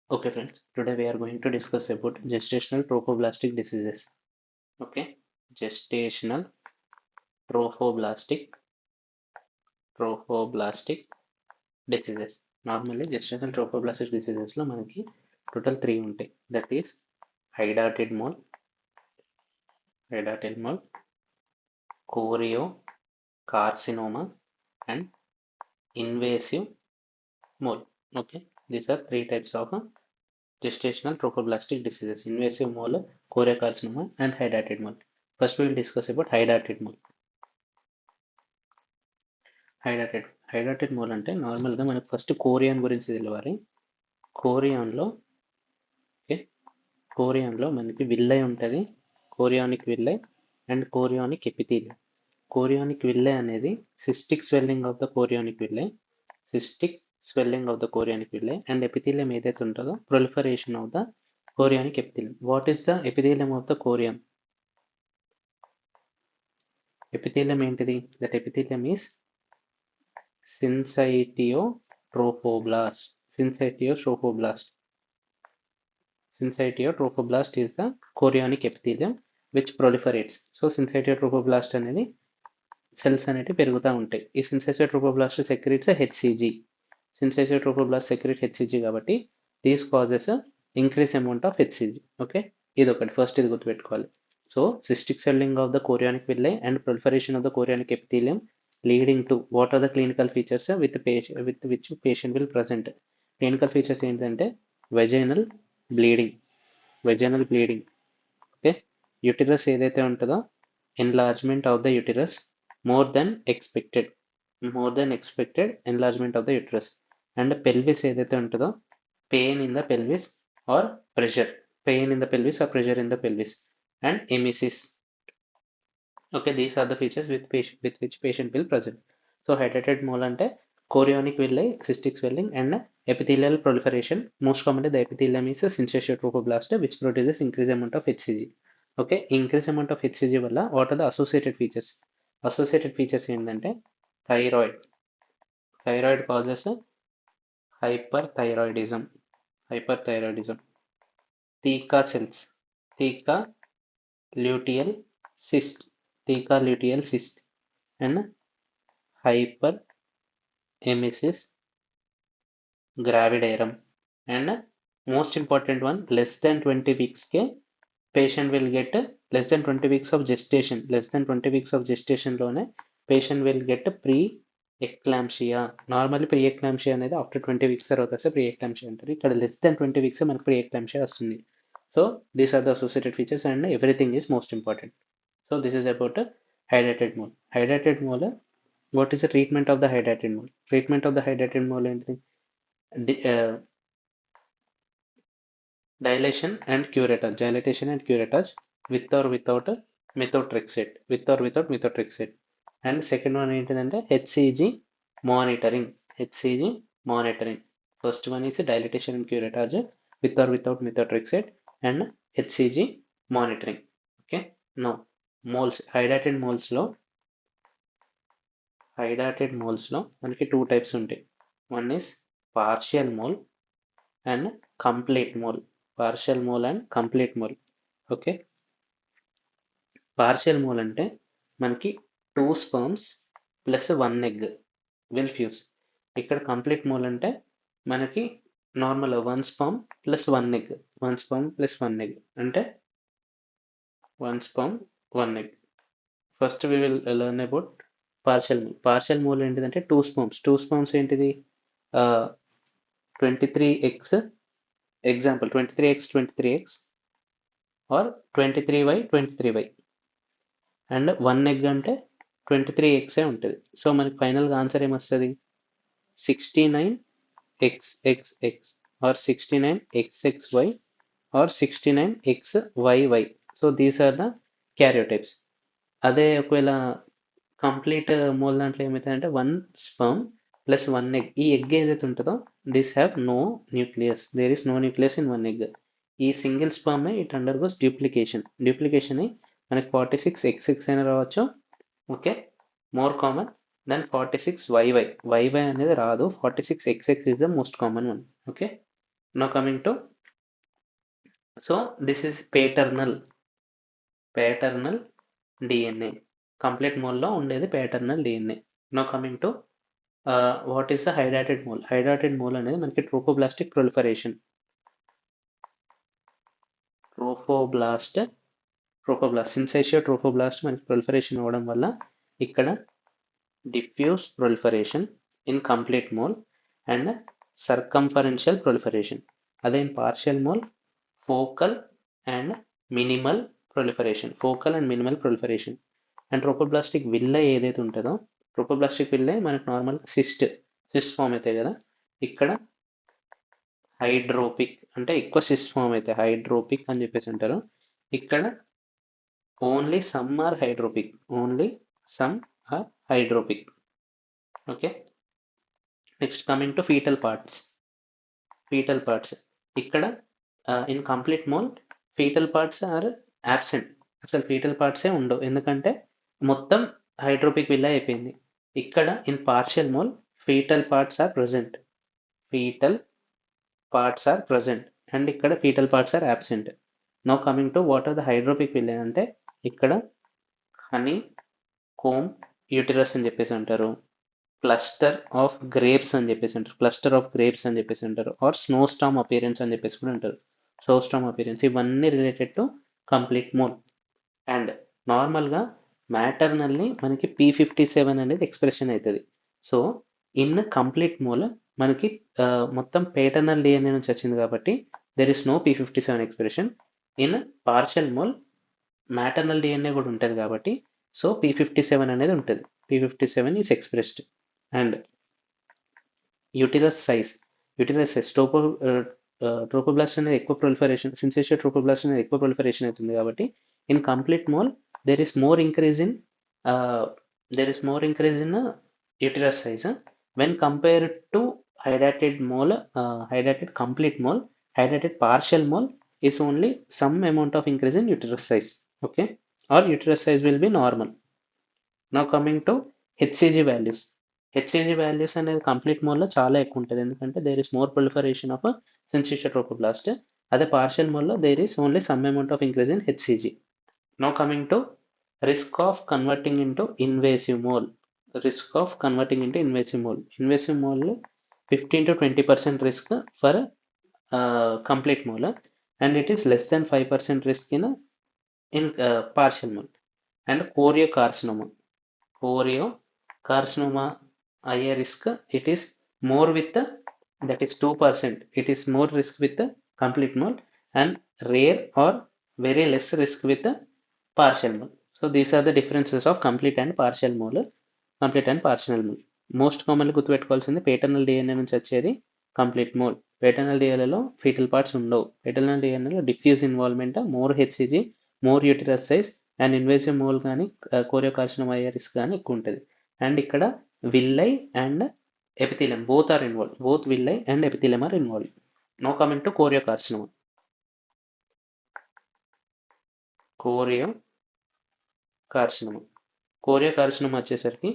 Okay, friends, today we are going to discuss about gestational trophoblastic diseases. Okay, gestational trophoblastic trophoblastic diseases. Normally, gestational trophoblastic diseases లో మనకి total 3 ఉంటాయి. That is hydatid mole, choriocarcinoma, and invasive mole. Okay, these are 3 types of gestational trophoblastic diseases: invasive mole, choriocarcinoma, and hydatid mole. First, we will discuss about hydatid mole. హైడ్రాటెడ్ mole అంటే నార్మల్గా మనకు first కోరియాన్ గురించి తెలియాలి. కోరియాన్లో okay కోరియాన్లో మనకి villi ఉంటుంది, chorionic villi and chorionic epithelium. Chorionic villi అనేది cystic swelling of the chorionic villi, cystic swelling of the chorionic villi and epithelium ఏదైతే ఉంటుందో proliferation of the chorionic epithelium. What is the epithelium of the chorion? Epithelium ఏంటిది? That epithelium is syncytiotrophoblast. Syncytiotrophoblast. Syncytiotrophoblast is the chorionic epithelium which proliferates. So syncytiotrophoblast అనేది cells అనేవి పెరుగుతూ ఉంటాయి. ఈ syncytiotrophoblast secretes HCG. Syncytiotrophoblast secrete HCG కాబట్టి these causes increase amount of HCG. Okay, ఇది ఒకటి first, ఇది గుర్తుపెట్టుకోవాలి. So cystic swelling of the chorionic villi and proliferation of the chorionic epithelium leading to what are the clinical features with which patient will present. Clinical features ఏంటంటే vaginal bleeding, okay, uterus ఏదైతే ఉంటుందో enlargement of the uterus more than expected enlargement of the uterus, and pelvis ఏదైతే ఉంటుందో pain in the pelvis or pressure in the pelvis, and emesis. Okay, these are the features with which patient will present. So hydrated mole ante chorionic villi, cystic swelling and epithelial proliferation. Most commonly the epithelium is a syncytiotrophoblast which produces increased amount of HCG. Okay, increased amount of HCG valla what are the associated features? Associated features ఏంటంటే thyroid causes hyperthyroidism, theca cells, luteal cyst, and hyperemesis gravidarum. And most important one, less than 20 weeks ke patient will get less than 20 weeks of gestation. లోనే patient will get pre-eclampsia. Normally pre-eclampsia అనేది after 20 weeks తర్వాత వస్తే pre-eclampsia అంటారు. ఇక్కడ less than 20 weeks మనకు pre-eclampsia వస్తుంది. So these are the associated features and everything is most important. So this is about hydrated mole. What is the treatment of the hydrated mole? Treatment of the hydrated mole ఏంటిది? Dilatation and curettage with or without methotrexate. And second one ఏంటిదంటే HCG monitoring. First one is dilatation and curettage with or without methotrexate and HCG monitoring. Okay, now moles, hydrated moles లో మనకి 2 types ఉంటాయి. One is partial mole and complete mole. Okay, partial mole అంటే మనకి 2 sperms plus 1 egg will fuse. ఇక్కడ complete mole అంటే మనకి normal 1 sperm plus 1 egg, అంటే 1 sperm 1 egg. First we will learn about partial mole ఏంటిదంటే 2 sperms ఏంటిది? 23x, example 23x or 23y and 1 egg అంటే 23x ఉంటుంది. సో మనకి ఫైనల్గా ఆన్సర్ ఏమొస్తుంది? 69xxx or 69xxy or 69xyy. So these are the karyotypes. అదే ఒకవేళ కంప్లీట్ మోల్ దాంట్లో ఏమవుతుందంటే 1 sperm ప్లస్ 1 egg. ఈ ఎగ్ ఏదైతే ఉంటుందో this have no nucleus, there is no nucleus in 1 egg. ఈ single sperm it undergoes duplication మనకి 46xx అయినా రావచ్చు. Okay, more common than 46yy. అనేది రాదు, 46xx is the most common one. Okay, Now coming to, so this is paternal DNA. Complete మోల్లో ఉండేది పేటర్నల్ DNA. No coming to what is the హైడ్రాటెడ్ mole. హైడ్రాటెడ్ mole అనేది మనకి trophoblastic proliferation. Trophoblast syncytiotrophoblast మనకి proliferation అవ్వడం వల్ల ఇక్కడ diffuse proliferation in complete mole and circumferential proliferation. అదే in partial mole, focal and minimal proliferation. Focal and minimal proliferation. And trophoblastic villi ఏదైతే ఉంటుందో, ట్రోపోబ్లాస్టిక్ విల్లై మనకు నార్మల్ సిస్ట్ ఫామ్ అవుతాయి కదా, ఇక్కడ హైడ్రోపిక్ అంటే ఎక్కువ సిస్ట్ ఫామ్ అయితే హైడ్రోపిక్ అని చెప్పేసి అంటారు. ఇక్కడ only some are hydropic, only some are hydropic. Okay, next coming to fetal parts. ఇక్కడ in complete mole fetal parts are absent. అసలు ఫీటల్ పార్ట్సే ఉండవు, ఎందుకంటే మొత్తం హైడ్రోపిక్ విల్లా అయిపోయింది. ఇక్కడ in partial mole fetal parts are present, and ఇక్కడ fetal parts are absent. Now coming to what are the hydropic villi అంటే ఇక్కడ హనీ కోమ్ యూటిరస్ అని చెప్పేసి అంటారు, క్లస్టర్ ఆఫ్ గ్రేప్స్ అని చెప్పేసి అంటారు, ఆర్ స్నో స్టామ్ అపియరెన్స్ అని చెప్పేసి కూడా అంటారు. ఇవన్నీ related to complete mole. And నార్మల్గా మ్యాటర్నల్ని మనకి P57 అనేది ఎక్స్ప్రెషన్ అవుతుంది. సో ఇన్ కంప్లీట్ మోల్ మనకి మొత్తం పేటర్నల్ డిఎన్ఏ నుంచి వచ్చింది కాబట్టి there is no P57 expression. In partial mole maternal DNA కూడా ఉంటుంది కాబట్టి సో P57 అనేది ఉంటుంది. P57 is expressed. And uterus size trophoblast అనేది ఎక్కువ ప్రొలిఫరేషన్, సిన్సేషియో ట్రోపోబ్లాస్ట్ అనేది ఎక్కువ ప్రొలిఫరేషన్ అవుతుంది కాబట్టి in complete mole there is more increase in uterus size when compared to hydrated complete mole. Hydrated partial mole is only some amount of increase in uterus size, okay, or uterus size will be normal. Now coming to HCG values. అనేది complete mole లో చాలా ఎక్కువ ఉంటుంది, ఎందుకంటే there is more proliferation of syncytial trophoblast. అదే partial mole లో there is only some amount of increase in HCG. Now coming to risk of converting into invasive mole. Invasive mole 15 to 20% risk for complete mole, and it is less than 5% risk in partial mole. And choriocarcinoma higher risk, it is more with that is 2%. It is more risk with the complete mole and rare or very less risk with the partial mole. So these are the differences of complete and partial mole. Most commonly గుర్తుపెట్టుకోవాల్సింది paternal DNA నుంచి వచ్చేది complete mole. Paternal డిఎన్ఏలో fetal parts ఉండవు. Paternal డిఎన్ఏలో diffuse involvement, more HCG, more uterus size and invasive mole కానీ choriocarcinoma ఐరిస్ కానీ ఎక్కువ ఉంటుంది. అండ్ ఇక్కడ villi and epithelium both are involve, both villi and epithelium are involve. Now coming to choriocarcinoma. Choriocarcinoma వచ్చేసరికి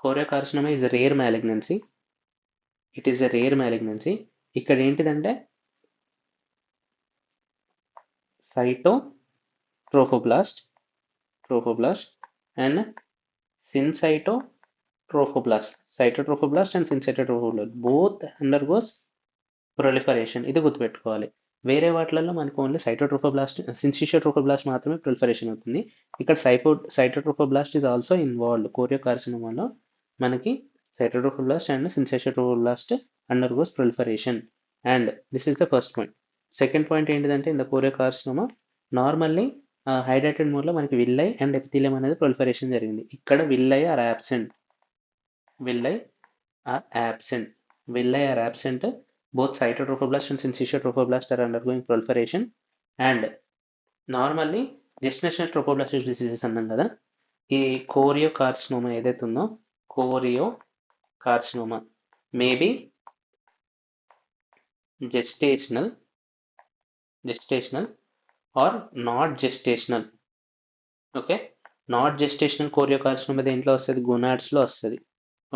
choriocarcinoma is rare malignancy. ఇక్కడ ఏంటిదంటే cytotrophoblast and syncytiotrophoblast both undergoes proliferation. ఇది గుర్తుపెట్టుకోవాలి. వేరే వాటిలలో మనకు ఓన్లీ సిన్సిషియో ట్రోఫోబ్లాస్ట్ మాత్రమే ప్రొలిఫరేషన్ అవుతుంది. ఇక్కడ సైటోట్రోఫోబ్లాస్ట్ ఈజ్ ఆల్సో ఇన్వాల్వ్డ్. కోరియోకార్సినోమాలో మనకి cytotrophoblast and syncytiotrophoblast undergoes proliferation. And this is the first point. Second point ఏంటిదంటే ఇన్ ద కోరియోకార్సినోమా నార్మల్లీ హైడ్రేటెడ్ మోడ్లో మనకి విల్లై అండ్ ఎపిథీలియం అనేది ప్రొలిఫరేషన్ జరిగింది. ఇక్కడ villi are absent. Both cytotrophoblast and syncytial trophoblast are undergoing proliferation. And normally gestational trophoblastic diseases అన్నాం కదా, ఈ కోరియోకార్సినోమా ఏదైతే ఉందో choriocarcinoma maybe gestational or not gestational. Okay, not gestational choriocarcinoma దేంట్లో వస్తుంది? గోనాడ్స్లో వస్తుంది.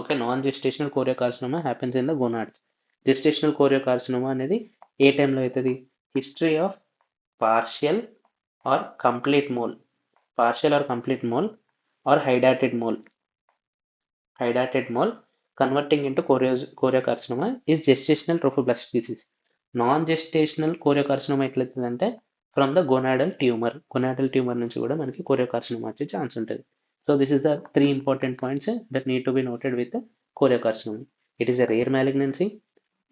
Okay, non gestational choriocarcinoma happens in the gonads. Gestational choriocarcinoma అనేది ఏ టైంలో అవుతుంది? History of partial or complete mole, partial or complete mole or hydatid mole. Hydatid mole converting into choriocarcinoma is gestational trophoblastic disease. Non-gestational choriocarcinoma ఎట్లయితుందంటే from the gonadal tumour నుంచి కూడా మనకి choriocarcinoma వచ్చే chance ఉంటుంది. So this is the 3 important points that need to be noted with choriocarcinoma. It is a rare malignancy.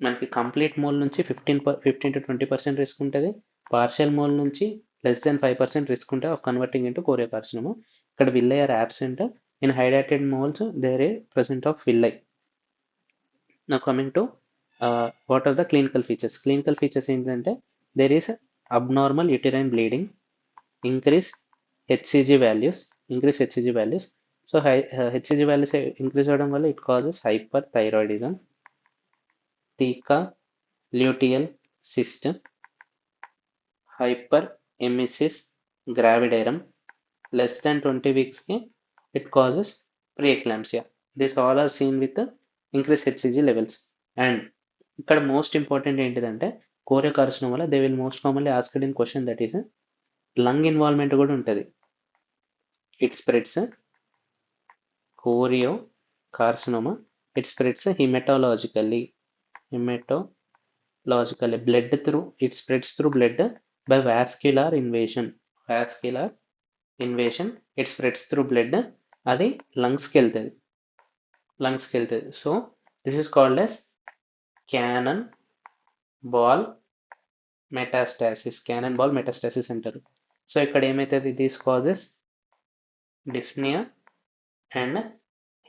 మనకి complete mole నుంచి 15 to 20% risk ఉంటుంది. Partial mole నుంచి less than 5% risk ఉంటే of converting into choriocarcinoma. ఇక్కడ villi are absent. In hydatid moles there is present of villi. Now coming to what are the clinical features? Clinical features ఏంటంటే there is abnormal uterine bleeding, increase HCG values. So HCG values increase అవడం వల్ల it causes hyperthyroidism, theca luteal cyst, hyperemesis gravidarum. Less than 20 weeks it causes preeclampsia. These all are seen with the increased HCG levels. And ఇక్కడ most important ఏంటిదంటే కోరియోకార్సినోమాలో they will most commonly asked in question that is lung involvement కూడా ఉంటుంది. It spreads choriocarcinoma, it spreads hematologically, blood through, it spreads through blood by vascular invasion, it spreads through blood, అది లంగ్స్కి వెళ్తుంది. So this is called as cannon ball metastasis అంటారు. So ఇక్కడ ఏమవుతుంది? This causes dyspnoea and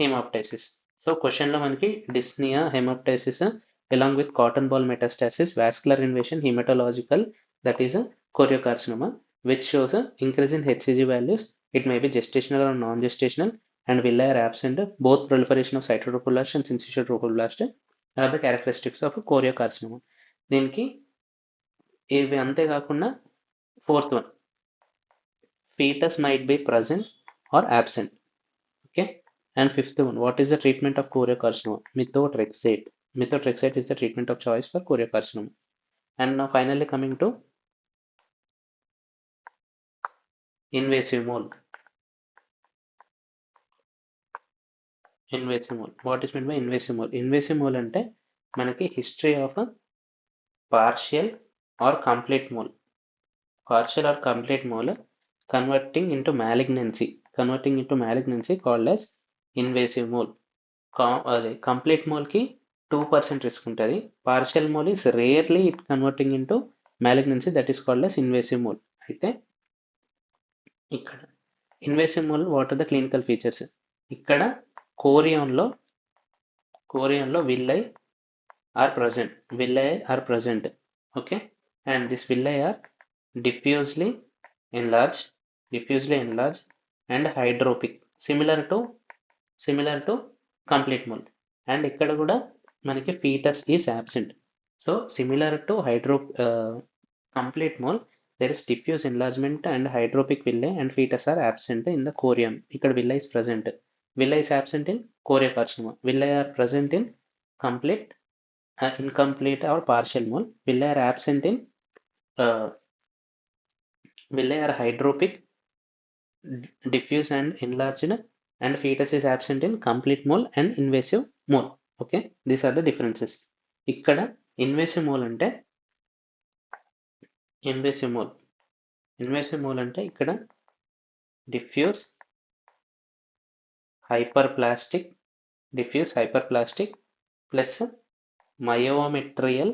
haemoptysis. So క్వశ్చన్లో మనకి dyspnoea, haemoptysis along with cotton ball metastasis, vascular invasion, hematological, that is a choriocarcinoma, which shows a increase in HCG values. It may be gestational or non-gestational, and villi are absent. Both proliferation of cytotrophoblast and syncytial trophoblast are the characteristics of choriocarcinoma. దీనికి ఇవి అంతేకాకుండా fourth one, fetus might be present or absent. Okay, and fifth one, what is the treatment of choriocarcinoma? Methotrexate is the treatment of choice for choriocarcinoma. And now finally coming to invasive mole. What is meant by invasive mole? Invasive mole అంటే మనకి history of a partial or complete mole converting into malignancy called as invasive mole. Complete మోల్కి 2% risk ఉంటుంది. Partial mole is rarely it converting into malignancy, that is called as invasive mole. అయితే ఇక్కడ invasive mole what are the clinical features? ఇక్కడ కోరియోన్లో villi are present. Okay, and this villi are diffusely enlarged and hydropic, similar to complete mole. And ఇక్కడ కూడా మనకి fetus is absent. So similar to complete mole, there is diffuse enlargement and hydropic villi and fetus are absent in the chorion. ఇక్కడ villi is present. Villi is absent in choriocarcinoma. Villi are present in complete, incomplete or partial mole. Villi are absent in villi are hydropic, diffuse and enlarged, and fetus is absent in complete mole and invasive mole. Okay, these are the differences. ఇక్కడ invasive mole అంటే ఇక్కడ diffuse hyperplastic plus myometrial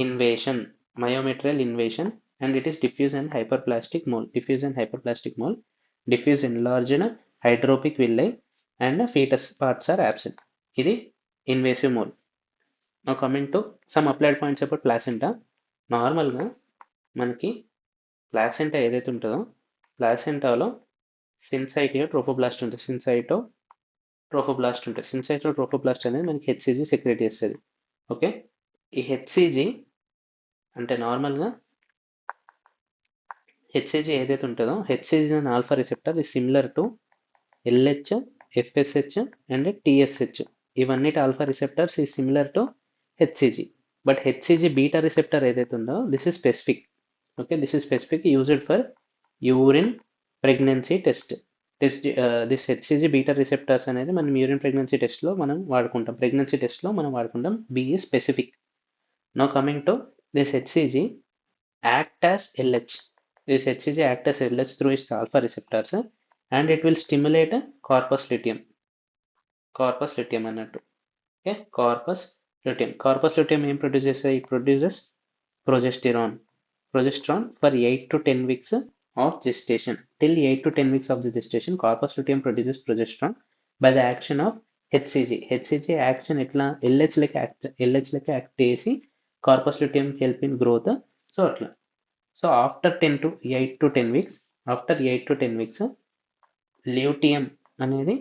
invasion, and it is diffuse and hyperplastic mole. Diffuse enlarged hydropic villi and fetus parts are absent. ఇది invasive mole. Now coming to some applied points about placenta. నార్మల్గా మనకి placenta ఏదైతే ఉంటుందో ప్లాసెంటాలో సిన్సైటోట్రోఫోబ్లాస్ట్ ఉంటుంది. సిన్సైటోట్రోఫోబ్లాస్ట్ అనేది మనకి HCG secret చేస్తుంది. Okay, ఈ హెచ్సిజీ అంటే నార్మల్గా హెచ్సిజీ ఏదైతే ఉంటుందో హెచ్సిజీ అనే alpha receptor is similar to LH, FSH and TSH. ఇవన్నిటి alpha receptors is similar to HCG. But HCG beta receptor ఏదైతే ఉందో this is specific. Okay, this is specific used for urine pregnancy test. This HCG beta receptors అనేది మనం urine pregnancy టెస్ట్లో మనం వాడుకుంటాం, pregnancy టెస్ట్లో మనం వాడుకుంటాం. B is specific. Now coming to this HCG act as LH. This HCG act as LH through its alpha receptors and it will stimulate corpus luteum. Corpus luteum అన్నట్టు. Okay, corpus luteum. Corpus luteum ఏం produce చేస్తాయి? It produces progesterone. Progesterone for 8 to 10 weeks of gestation. Till 8 to 10 weeks of the gestation, corpus luteum produces progesterone by the action of HCG. HCG action ఎట్లా LH లెక్క act చేసి corpus luteum help in growth. So అట్లా. So after 8 to 10 weeks, after 8 to 10 weeks luteum అనేది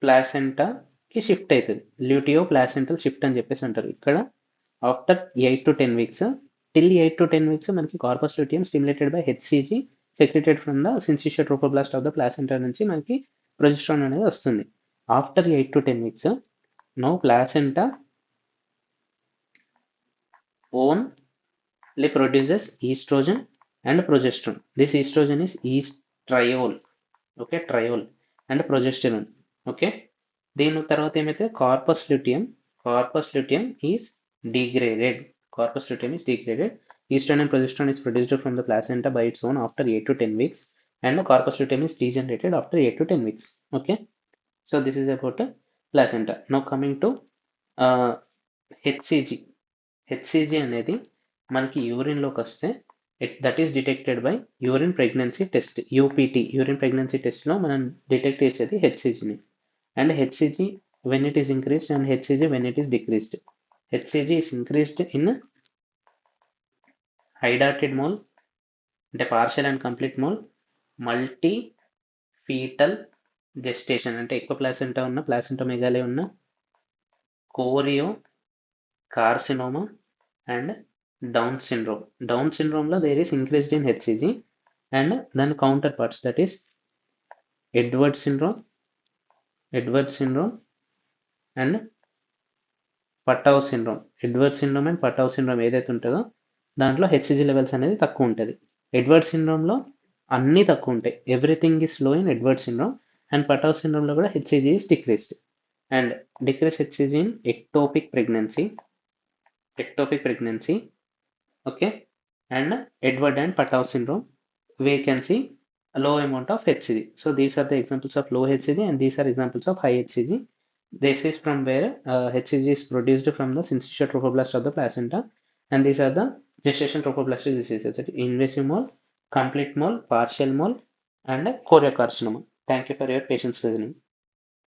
ప్లాసెంటాకి shift అవుతుంది. ల్యూటియో placental shift అని చెప్పేసి అంటారు. ఇక్కడ after 8 to 10 weeks, till 8 to 10 weeks మనకి corpus luteum stimulated by HCG secreted from the syncytial trophoblast of the placenta నుంచి మనకి ప్రొజెస్ట్రాన్ అనేది వస్తుంది. After 8 to 10 weeks, now placenta only produces estrogen and progesterone. This estrogen is estriol. Okay, triol and progesterone. Okay, దీని తర్వాత ఏమైతే corpus luteum is degraded. Corpus luteum is degraded. Estrogen and progesterone is produced from the placenta by its own after 8 to 10 weeks and the corpus luteum is degenerated after 8 to 10 weeks. Okay, so this is about placenta. Now coming to HCG. HCG అనేది మనకి యూరిన్లోకి వస్తే that is detected by urine pregnancy test, UPT. Urine pregnancy టెస్ట్లో మనం detect చేసేది హెచ్సిజీని. And HCG when it is increased and HCG when it is decreased. HCG is increased in hydatid mole, అంటే partial and complete mole, multifetal gestation అంటే ఎక్కువ placenta ఉన్న, ప్లాసెంటోమెగాలే ఉన్న, choriocarcinoma and Down syndrome. Down syndrome లో there is increased in HCG and then counterparts, that is Edwards syndrome and Patau syndrome. Edwards syndrome and Patau syndrome ఏదైతే ఉంటుందో దాంట్లో HCG levels అనేది తక్కువ ఉంటుంది. ఎడ్వర్డ్ సిండ్రోమ్లో అన్నీ తక్కువ ఉంటాయి, everything is low in Edward syndrome. And Patau సిండ్రోమ్లో కూడా HCG is decreased. And decrease HCG in ectopic pregnancy, okay, and Edward and Patau syndrome, we can see a low amount of HCG. So these are the examples of low HCG and these are examples of high HCG. This is from where HCG is produced from the syncytial trophoblast of the placenta, and these are the gestation trophoblastic diseases, that is invasive mole, complete mole, partial mole, and choriocarcinoma. Thank you for your patience listening.